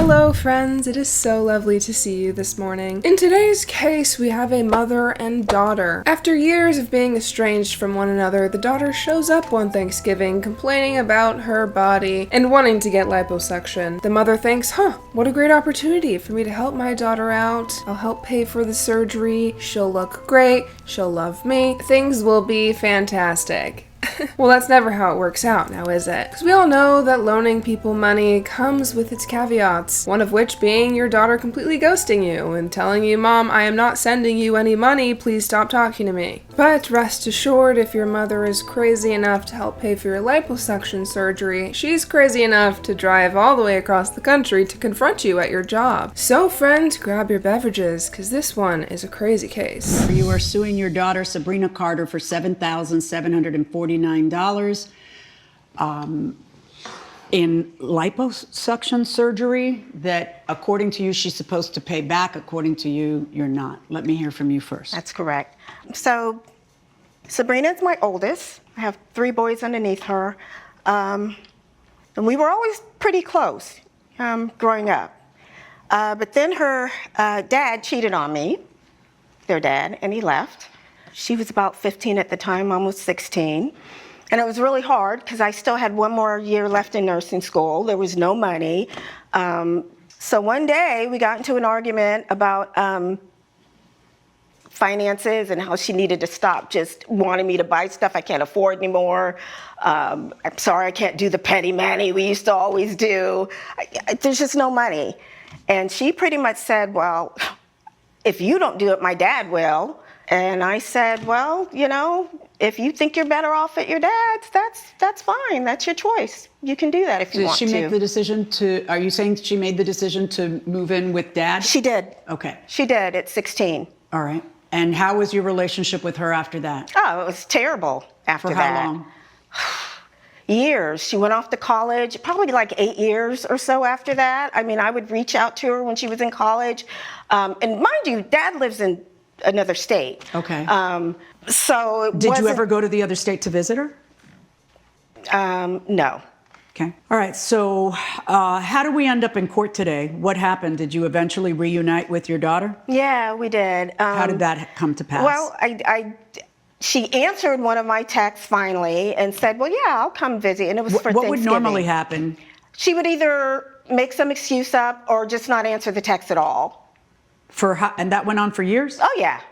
Hello friends, it is so lovely to see you this morning. In today's case, we have a mother and daughter. After years of being estranged from one another, the daughter shows up one Thanksgiving complaining about her body and wanting to get liposuction. The mother thinks, what a great opportunity for me to help my daughter out. I'll help pay for the surgery, she'll look great, she'll love me, things will be fantastic. Well, that's never how it works out now, is it? Because we all know that loaning people money comes with its caveats, one of which being your daughter completely ghosting you and telling you, Mom, I am not sending you any money, please stop talking to me. But rest assured, if your mother is crazy enough to help pay for your liposuction surgery, she's crazy enough to drive all the way across the country to confront you at your job. So friend, grab your beverages, because this one is a crazy case. You are suing your daughter, Sabrina Carter, for $7,749 in liposuction surgery that, according to you, she's supposed to pay back. According to you, you're not. Let me hear from you first. That's correct. So Sabrina's my oldest. I have 3 boys underneath her. And we were always pretty close growing up. But then her dad cheated on me, their dad, and he left. She was about 15 at the time, almost 16. And it was really hard because I still had 1 more year left in nursing school. There was no money. So one day we got into an argument about finances and how she needed to stop just wanting me to buy stuff I can't afford anymore. I'm sorry, I can't do the petty mani we used to always do. There's just no money. And she pretty much said, well, if you don't do it, my dad will. And I said, well, you know, if you think you're better off at your dad's, that's fine. That's your choice. You can do that if you want to. Did she make the decision to, are you saying she made the decision to move in with dad? She did. Okay. She did at 16. All right. And how was your relationship with her after that? Oh, it was terrible after that. For how long? Years. She went off to college, probably like 8 years or so after that. I mean, I would reach out to her when she was in college. And mind you, Dad lives in another state. Okay. So did you ever go to the other state to visit her? No. Okay. All right. So how did we end up in court today? What happened? Did you eventually reunite with your daughter? Yeah, we did. How did that come to pass? Well, she answered one of my texts finally and said, well, yeah, I'll come visit. And it was for Thanksgiving. What would normally happen? She would either make some excuse up or just not answer the text at all. And that went on for years? Oh, yeah.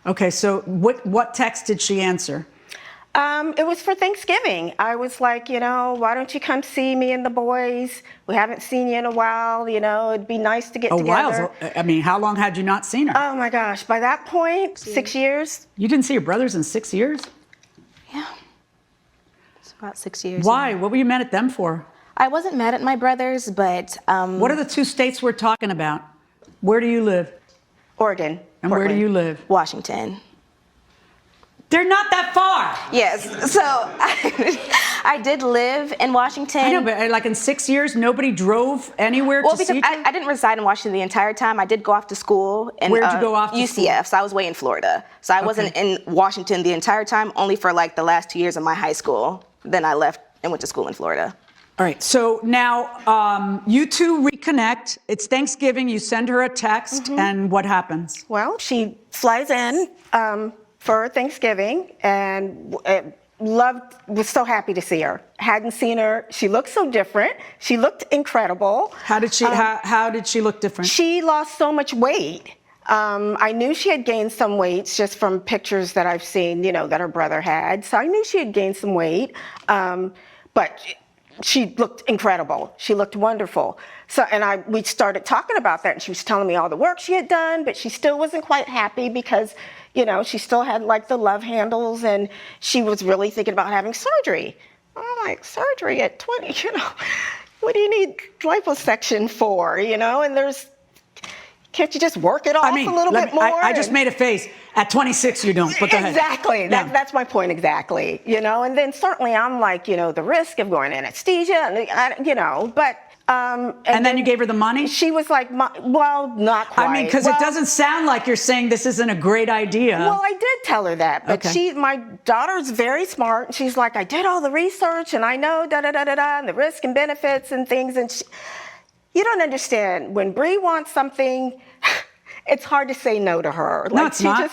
Okay, so what text did she answer? It was for Thanksgiving. I was like, you know, why don't you come see me and the boys? We haven't seen you in a while. You know, it'd be nice to get together. A while? I mean, how long had you not seen her? Oh, my gosh. By that point, 6 years. You didn't see your brothers in 6 years? Yeah. It's about 6 years. Why? Now. What were you mad at them for? I wasn't mad at my brothers, but... What are the 2 states we're talking about? Where do you live? Oregon. And Portland. where do you live? Washington. They're not that far. Yes. So I did live in Washington. I know, but like in 6 years, nobody drove anywhere to see you? Well, because I didn't reside in Washington the entire time. I did go off to school. Where'd you go off to UCF. So I was way in Florida. So I wasn't in Washington the entire time, only for like the last 2 years of my high school. Then I left and went to school in Florida. All right, so now you 2 reconnect. It's Thanksgiving. You send her a text, and what happens? Well, she flies in for Thanksgiving and was so happy to see her. Hadn't seen her. She looked so different. She looked incredible. How did she look different? She lost so much weight. I knew she had gained some weight just from pictures that I've seen, you know, that her brother had. So I knew she had gained some weight, but she looked incredible. She looked wonderful. So, and we started talking about that, and she was telling me all the work she had done, but she still wasn't quite happy because, you know, she still had like the love handles, and she was really thinking about having surgery. I'm like, surgery at 20, you know, what do you need liposuction for, you know? And can't you just work it off a little bit more? I just made a face. At 26, you don't, but go ahead. Exactly. That's my point exactly. You know, and then certainly I'm like, you know, the risk of going anesthesia, and, you know, but... and then you gave her the money? She was like, well, not quite. I mean, because it doesn't sound like you're saying this isn't a great idea. Well, I did tell her that, but my daughter's very smart, and she's like, I did all the research, and I know da-da-da-da-da, and the risk and benefits and things, and You don't understand. When Bree wants something, it's hard to say no to her. No, it's not.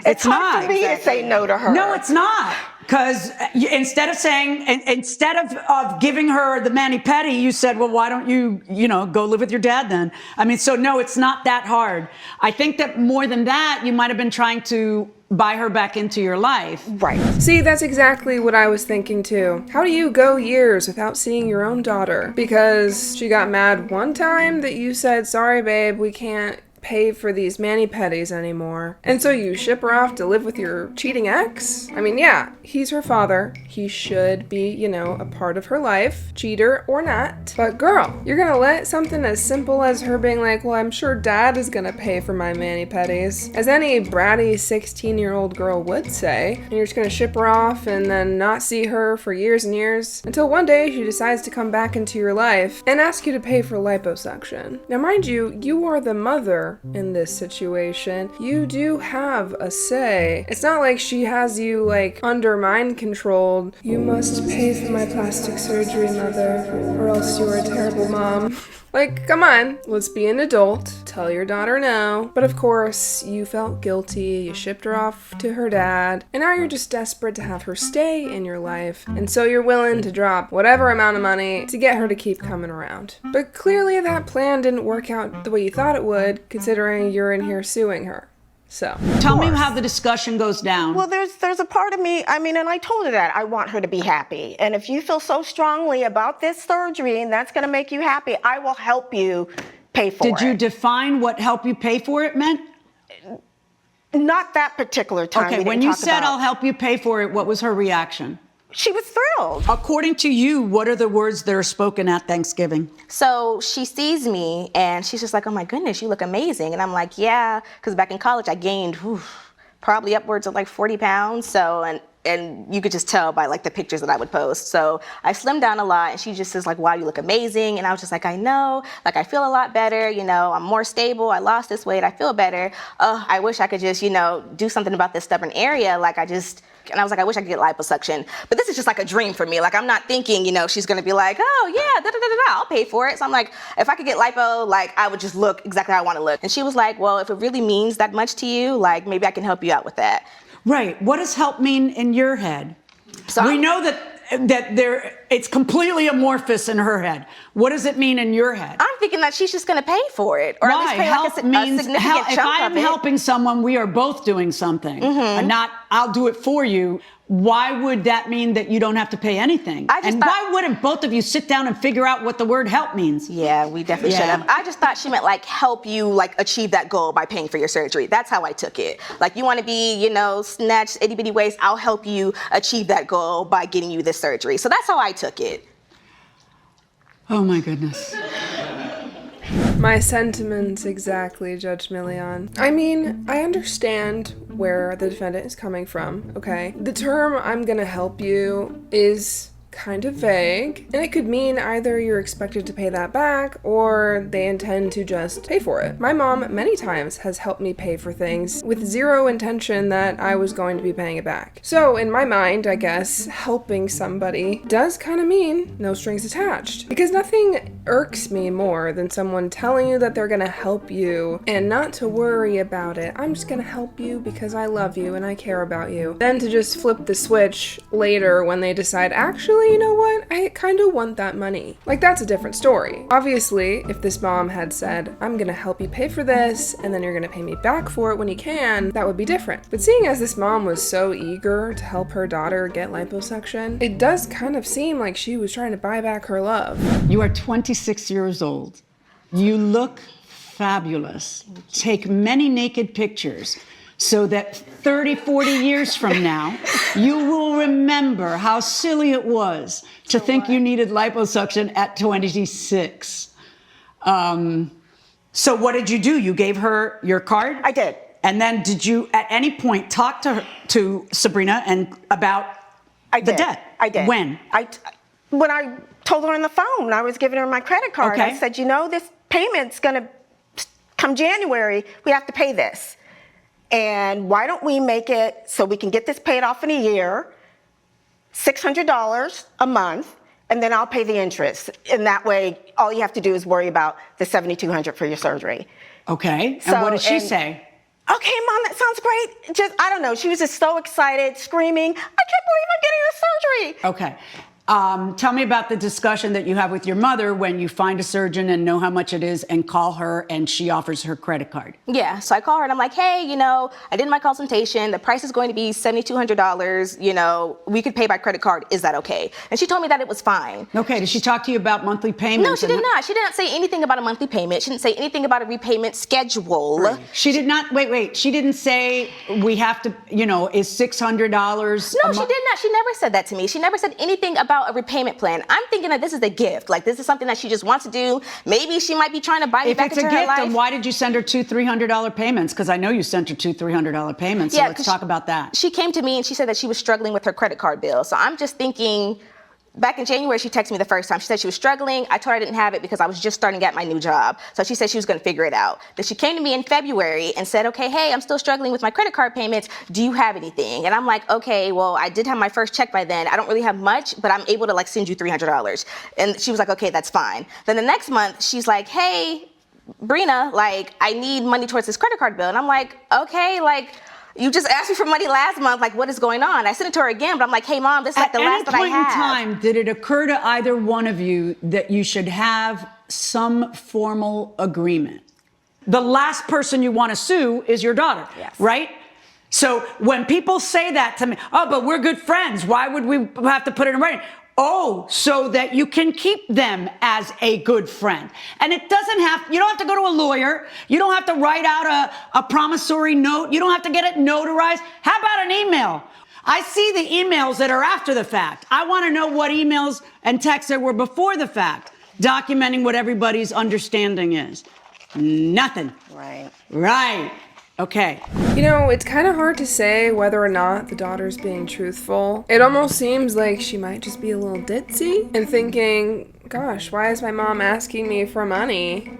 It's hard for me to say no to her. No, it's not. Because instead of giving her the mani-pedi, you said, well, why don't you, go live with your dad then? I mean, so no, it's not that hard. I think that more than that, you might have been trying to buy her back into your life. Right. See, that's exactly what I was thinking too. How do you go years without seeing your own daughter? Because she got mad one time that you said, sorry babe, we can't pay for these mani-pedis anymore. And so you ship her off to live with your cheating ex? I mean, yeah, he's her father. He should be, a part of her life, cheater or not. But girl, you're gonna let something as simple as her being like, well, I'm sure dad is gonna pay for my mani-pedis, as any bratty 16-year-old girl would say, and you're just gonna ship her off and then not see her for years and years, until one day she decides to come back into your life and ask you to pay for liposuction. Now mind you, you are the mother in this situation. You do have a say. It's not like she has you under mind controlled. You must pay for my plastic surgery, mother, or else you're a terrible mom. Come on, let's be an adult. Tell your daughter no. But of course, you felt guilty, you shipped her off to her dad, and now you're just desperate to have her stay in your life, and so you're willing to drop whatever amount of money to get her to keep coming around. But clearly that plan didn't work out the way you thought it would, considering you're in here suing her. So tell me how the discussion goes down. Well, there's a part of me, and I told her that I want her to be happy. And if you feel so strongly about this surgery and that's going to make you happy, I will help you pay for it. Did you define what help you pay for it meant? Not that particular time. Okay, when you said I'll help you pay for it, what was her reaction? She was thrilled. According to you, what are the words that are spoken at Thanksgiving? So she sees me and she's just like, oh my goodness, you look amazing. And I'm like, yeah, because back in college I gained probably upwards of 40 pounds. So, and you could just tell by the pictures that I would post. So I slimmed down a lot and she just says wow, you look amazing. And I was just like, I know, I feel a lot better. I'm more stable. I lost this weight. I feel better. I wish I could just, do something about this stubborn area. And I was like, I wish I could get liposuction. But this is just a dream for me. I'm not thinking, she's going to be like, oh, yeah, da-da-da-da-da, I'll pay for it. So I'm like, if I could get lipo, I would just look exactly how I want to look. And she was like, well, if it really means that much to you, maybe I can help you out with that. Right. What does help mean in your head? So we know that it's completely amorphous in her head. What does it mean in your head? I'm thinking that she's just going to pay for it, or Why? at least pay Help a means significant help. If chunk I'm of it. helping someone, we are both doing something, and not I'll do it for you. Why would that mean that you don't have to pay anything? Why wouldn't both of you sit down and figure out what the word help means? Yeah, we definitely should have. I just thought she meant help you achieve that goal by paying for your surgery. That's how I took it. You want to be, snatch itty bitty waist, I'll help you achieve that goal by getting you this surgery. So that's how I took it. Oh my goodness. My sentiments exactly, Judge Millian. I understand where the defendant is coming from, okay? The term I'm gonna help you is kind of vague, and it could mean either you're expected to pay that back or they intend to just pay for it. My mom many times has helped me pay for things with zero intention that I was going to be paying it back. So in my mind, I guess, helping somebody does kind of mean no strings attached, because nothing irks me more than someone telling you that they're gonna help you and not to worry about it. I'm just gonna help you because I love you and I care about you. Then to just flip the switch later when they decide, actually, you know what? I kind of want that money. That's a different story. Obviously, if this mom had said, I'm gonna help you pay for this, and then you're gonna pay me back for it when you can, that would be different. But seeing as this mom was so eager to help her daughter get liposuction, it does kind of seem like she was trying to buy back her love. You are 26 years old. You look fabulous. Take many naked pictures, so that 30, 40 years from now, you will remember how silly it was to think you needed liposuction at 26. So what did you do? You gave her your card? I did. And then did you at any point talk to Sabrina about the debt? I did. When? When I told her on the phone, I was giving her my credit card. Okay. I said, this payment's gonna come January, we have to pay this. And why don't we make it so we can get this paid off in a year, $600 a month, and then I'll pay the interest. And that way, all you have to do is worry about the $7,200 for your surgery. Okay, and what did she say? Okay, Mom, that sounds great. Just, I don't know, she was just so excited, screaming, I can't believe I'm getting a surgery. Okay. Tell me about the discussion that you have with your mother when you find a surgeon and know how much it is and call her and she offers her credit card. Yeah, so I call her and I'm like, hey, you know, I did my consultation. The price is going to be $7,200. You know, we could pay by credit card. Is that okay? And she told me that it was fine. Okay, did she talk to you about monthly payments? No, she did not. She didn't say anything about a monthly payment. She didn't say anything about a repayment schedule. She did not, wait. She didn't say we have to, you know, is $600 No, she did not. She never said that to me. She never said anything about a repayment plan. I'm thinking that this is a gift. Like, this is something that she just wants to do. Maybe she might be trying to buy me back into her life. If it's a gift, then why did you send her two $300 payments? Because I know you sent her two $300 payments, so let's talk about that. She came to me and she said that she was struggling with her credit card bill. So I'm just thinking, back in January, she texted me the first time. She said she was struggling. I told her I didn't have it because I was just starting at my new job. So she said she was going to figure it out. Then she came to me in February and said, okay, hey, I'm still struggling with my credit card payments. Do you have anything? And I'm like, okay, well, I did have my first check by then. I don't really have much, but I'm able to like send you $300. And she was like, okay, that's fine. Then the next month, she's like, hey, Brina, like, I need money towards this credit card bill. And I'm like, okay, like, you just asked me for money last month. Like, what is going on? I sent it to her again, but I'm like, hey, Mom, this is like the last that I have. At any point in time, did it occur to either one of you that you should have some formal agreement? The last person you want to sue is your daughter, right? So when people say that to me, oh, but we're good friends. Why would we have to put it in writing? Oh, so that you can keep them as a good friend. And it doesn't have, you don't have to go to a lawyer. You don't have to write out a promissory note. You don't have to get it notarized. How about an email? I see the emails that are after the fact. I want to know what emails and texts there were before the fact, documenting what everybody's understanding is. Nothing. Right. Okay. You know, it's kind of hard to say whether or not the daughter's being truthful. It almost seems like she might just be a little ditzy and thinking, gosh, why is my mom asking me for money?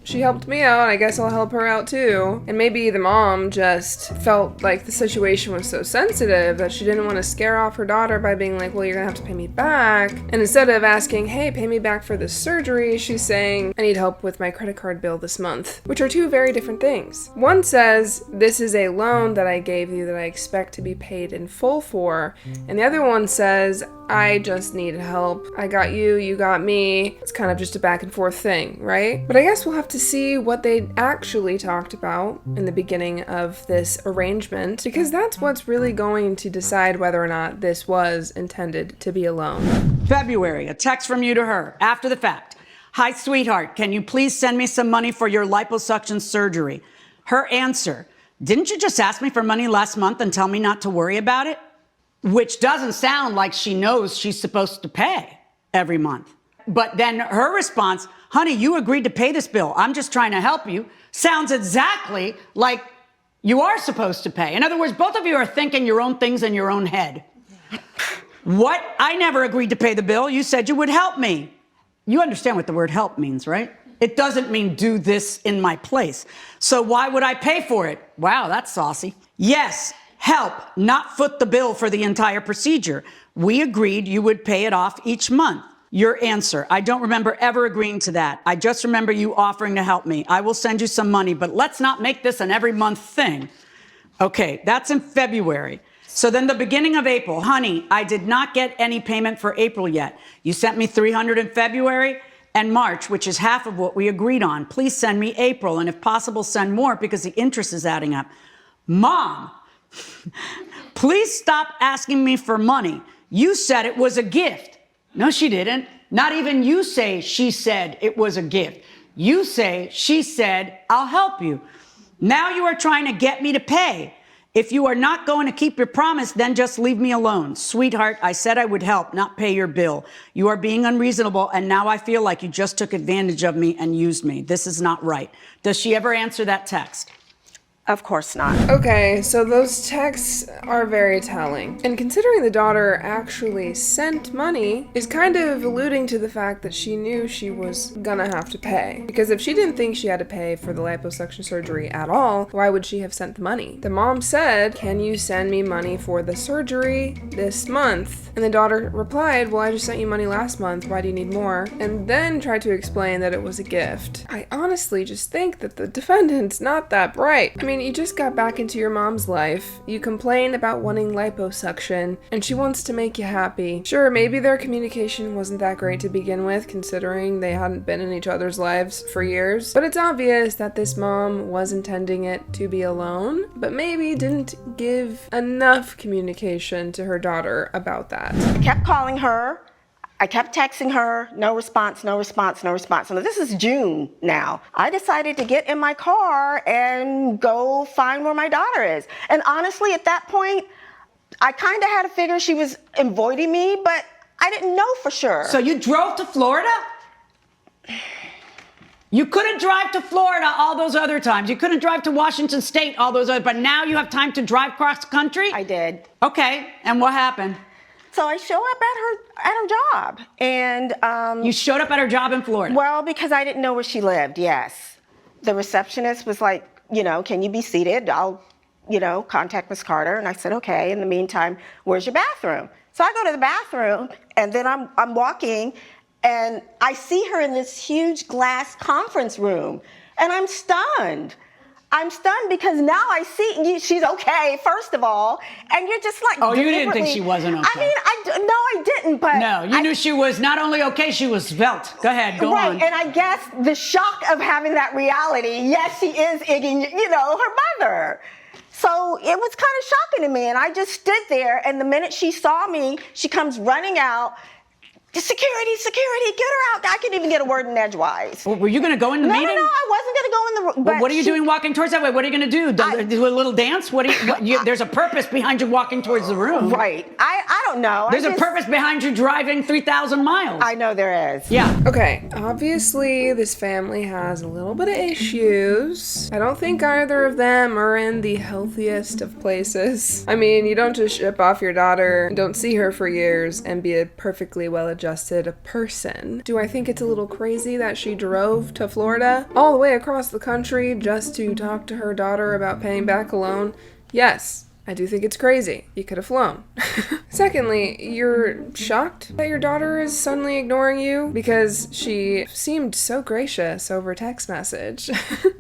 She helped me out, I guess I'll help her out too. And maybe the mom just felt like the situation was so sensitive that she didn't want to scare off her daughter by being like, well, you're gonna have to pay me back. And instead of asking, hey, pay me back for this surgery, she's saying, I need help with my credit card bill this month, which are two very different things. One says, this is a loan that I gave you that I expect to be paid in full for. And the other one says, I just need help. I got you, you got me. It's kind of just a back and forth thing, right? But I guess we'll have to see what they actually talked about in the beginning of this arrangement, because that's what's really going to decide whether or not this was intended to be a loan. February, a text from you to her after the fact. Hi, sweetheart, can you please send me some money for your liposuction surgery? Her answer, didn't you just ask me for money last month and tell me not to worry about it? Which doesn't sound like she knows she's supposed to pay every month. But then her response, honey, you agreed to pay this bill. I'm just trying to help you. Sounds exactly like you are supposed to pay. In other words, both of you are thinking your own things in your own head. What? I never agreed to pay the bill. You said you would help me. You understand what the word help means, right? It doesn't mean do this in my place. So why would I pay for it? Wow, that's saucy. Yes, help, not foot the bill for the entire procedure. We agreed you would pay it off each month. Your answer, I don't remember ever agreeing to that. I just remember you offering to help me. I will send you some money, but let's not make this an every month thing. Okay, that's in February. So then the beginning of April, honey, I did not get any payment for April yet. You sent me $300 in February and March, which is half of what we agreed on. Please send me April, and if possible, send more because the interest is adding up. Mom, please stop asking me for money. You said it was a gift. No, she didn't. Not even you say she said it was a gift. You say she said, I'll help you. Now you are trying to get me to pay. If you are not going to keep your promise, then just leave me alone. Sweetheart, I said I would help, not pay your bill. You are being unreasonable, and now I feel like you just took advantage of me and used me. This is not right. Does she ever answer that text? Of course not. Okay, so those texts are very telling. And considering the daughter actually sent money is kind of alluding to the fact that she knew she was gonna have to pay. Because if she didn't think she had to pay for the liposuction surgery at all, why would she have sent the money? The mom said, "Can you send me money for the surgery this month?" And the daughter replied, "Well, I just sent you money last month. Why do you need more?" And then tried to explain that it was a gift. I honestly just think that the defendant's not that bright. I mean, you just got back into your mom's life, you complain about wanting liposuction, and she wants to make you happy. Sure, maybe their communication wasn't that great to begin with, considering they hadn't been in each other's lives for years, but it's obvious that this mom was intending it to be alone, but maybe didn't give enough communication to her daughter about that. I kept calling her. I kept texting her, no response, no response, no response. Now, this is June now. I decided to get in my car and go find where my daughter is. And honestly, at that point, I kind of had to figure she was avoiding me, but I didn't know for sure. So you drove to Florida? You couldn't drive to Florida all those other times. You couldn't drive to Washington State all those other, but now you have time to drive cross country? I did. Okay, and what happened? So I show up at her job, and You showed up at her job in Florida? well, because I didn't know where she lived. Yes, the receptionist was like, can you be seated? I'll, contact Miss Carter, and I said okay. In the meantime, where's your bathroom? So I go to the bathroom, and then I'm walking, and I see her in this huge glass conference room, and I'm stunned. I'm stunned because now I see she's okay, first of all, and you're just like, oh, you didn't think she wasn't okay? I mean, no, I didn't, but no, you knew she was not only okay, she was svelte. Go ahead, go on. Right, and I guess the shock of having that reality, yes, she is egging, her mother. So it was kind of shocking to me, and I just stood there, and the minute she saw me, she comes running out. Security, get her out. I couldn't even get a word in edgewise. Well, were you going to go in the meeting? No, I wasn't going to go in the room. Well, what are you doing walking towards that way? What are you going to do? Do a little dance? There's a purpose behind you walking towards the room. Right. I don't know. There's a purpose behind you driving 3,000 miles. I know there is. Yeah. Okay, obviously this family has a little bit of issues. I don't think either of them are in the healthiest of places. I mean, you don't just ship off your daughter, don't see her for years, and be a perfectly well-adjusted person. Do I think it's a little crazy that she drove to Florida all the way across the country just to talk to her daughter about paying back a loan? Yes. I do think it's crazy. You could have flown. Secondly, you're shocked that your daughter is suddenly ignoring you because she seemed so gracious over text message.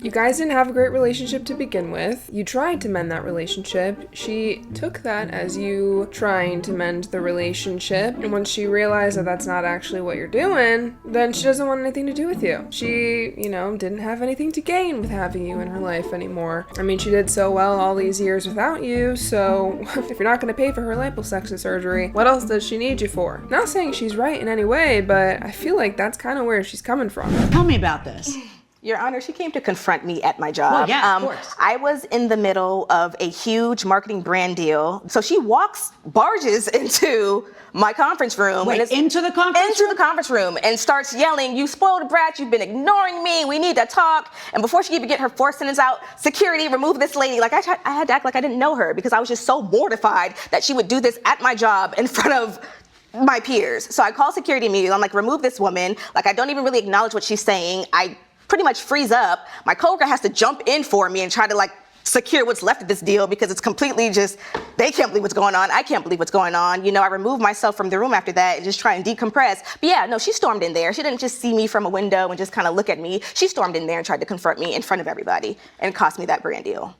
You guys didn't have a great relationship to begin with. You tried to mend that relationship. She took that as you trying to mend the relationship. And when she realized that that's not actually what you're doing, then she doesn't want anything to do with you. She, didn't have anything to gain with having you in her life anymore. I mean, she did so well all these years without you. So if you're not going to pay for her liposuction surgery, what else does she need you for? Not saying she's right in any way, but I feel like that's kind of where she's coming from. Tell me about this. Your Honor, she came to confront me at my job. Well, yeah, of course. I was in the middle of a huge marketing brand deal. So she barges into my conference room. Wait, into the conference room? Into the conference room and starts yelling, "You spoiled brat, you've been ignoring me, we need to talk." And before she even get her fourth sentence out, "Security, remove this lady." Like I had to act like I didn't know her because I was just so mortified that she would do this at my job in front of my peers. So I call security immediately. I'm like, "Remove this woman." Like I don't even really acknowledge what she's saying. I pretty much freeze up. My coworker has to jump in for me and try to secure what's left of this deal because it's completely just, they can't believe what's going on. I can't believe what's going on. I removed myself from the room after that and just try and decompress. But yeah, no, she stormed in there. She didn't just see me from a window and just kind of look at me. She stormed in there and tried to confront me in front of everybody and cost me that brand deal.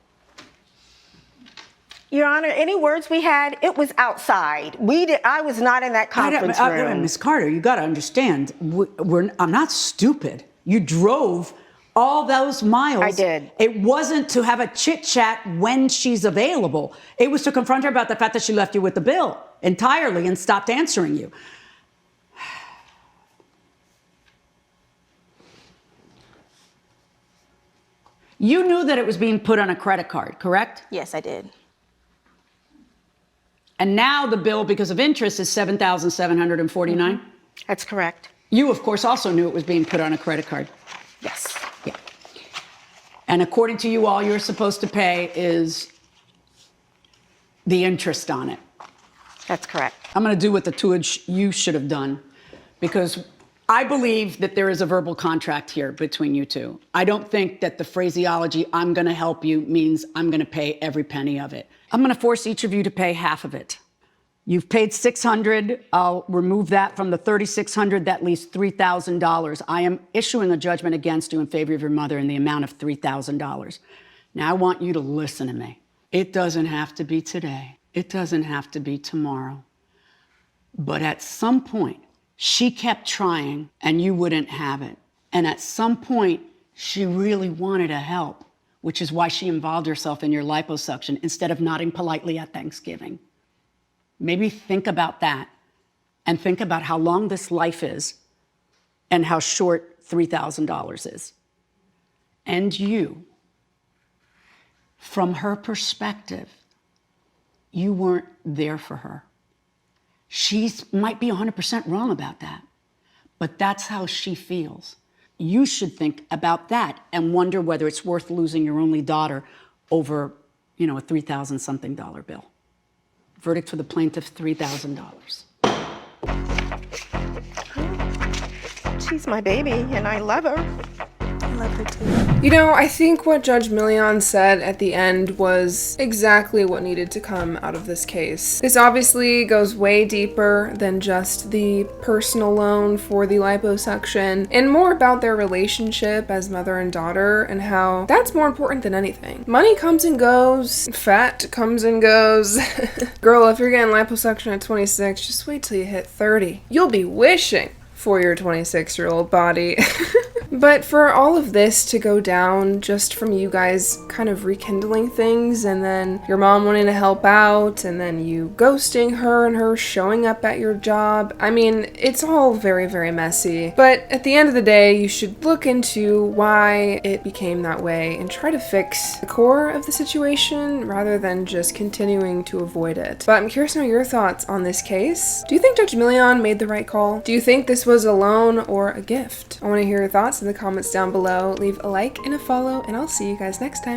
Your Honor, any words we had, it was outside. I was not in that conference room. Ms. Carter, you got to understand, I'm not stupid. You drove all those miles. I did. It wasn't to have a chit chat when she's available. It was to confront her about the fact that she left you with the bill entirely and stopped answering you. You knew that it was being put on a credit card, correct? Yes, I did. And now the bill, because of interest, is $7,749? Mm-hmm. That's correct. You, of course, also knew it was being put on a credit card. Yes. Yeah. And according to you, all you're supposed to pay is the interest on it. That's correct. I'm going to do what the two of you should have done, because I believe that there is a verbal contract here between you two. I don't think that the phraseology, I'm going to help you, means I'm going to pay every penny of it. I'm going to force each of you to pay half of it. You've paid $600. I'll remove that from the $3,600. That leaves $3,000. I am issuing a judgment against you in favor of your mother in the amount of $3,000. Now I want you to listen to me. It doesn't have to be today. It doesn't have to be tomorrow. But at some point, she kept trying and you wouldn't have it. And at some point, she really wanted to help, which is why she involved herself in your liposuction instead of nodding politely at Thanksgiving. Maybe think about that and think about how long this life is and how short $3,000 is. And you, from her perspective, you weren't there for her. She might be 100% wrong about that, but that's how she feels. You should think about that and wonder whether it's worth losing your only daughter over, a $3,000-something bill. Verdict for the plaintiff, $3,000. She's my baby, and I love her. I love her too. I think what Judge Millian said at the end was exactly what needed to come out of this case. This obviously goes way deeper than just the personal loan for the liposuction, and more about their relationship as mother and daughter, and how that's more important than anything. Money comes and goes, fat comes and goes. Girl, if you're getting liposuction at 26, just wait till you hit 30. You'll be wishing for your 26-year-old body. But for all of this to go down just from you guys kind of rekindling things, and then your mom wanting to help out, and then you ghosting her and her showing up at your job, it's all very, very messy. But at the end of the day, you should look into why it became that way and try to fix the core of the situation rather than just continuing to avoid it. But I'm curious to know your thoughts on this case. Do you think Judge Millian made the right call? Do you think this was a loan or a gift? I want to hear your thoughts in the comments down below. Leave a like and a follow, and I'll see you guys next time.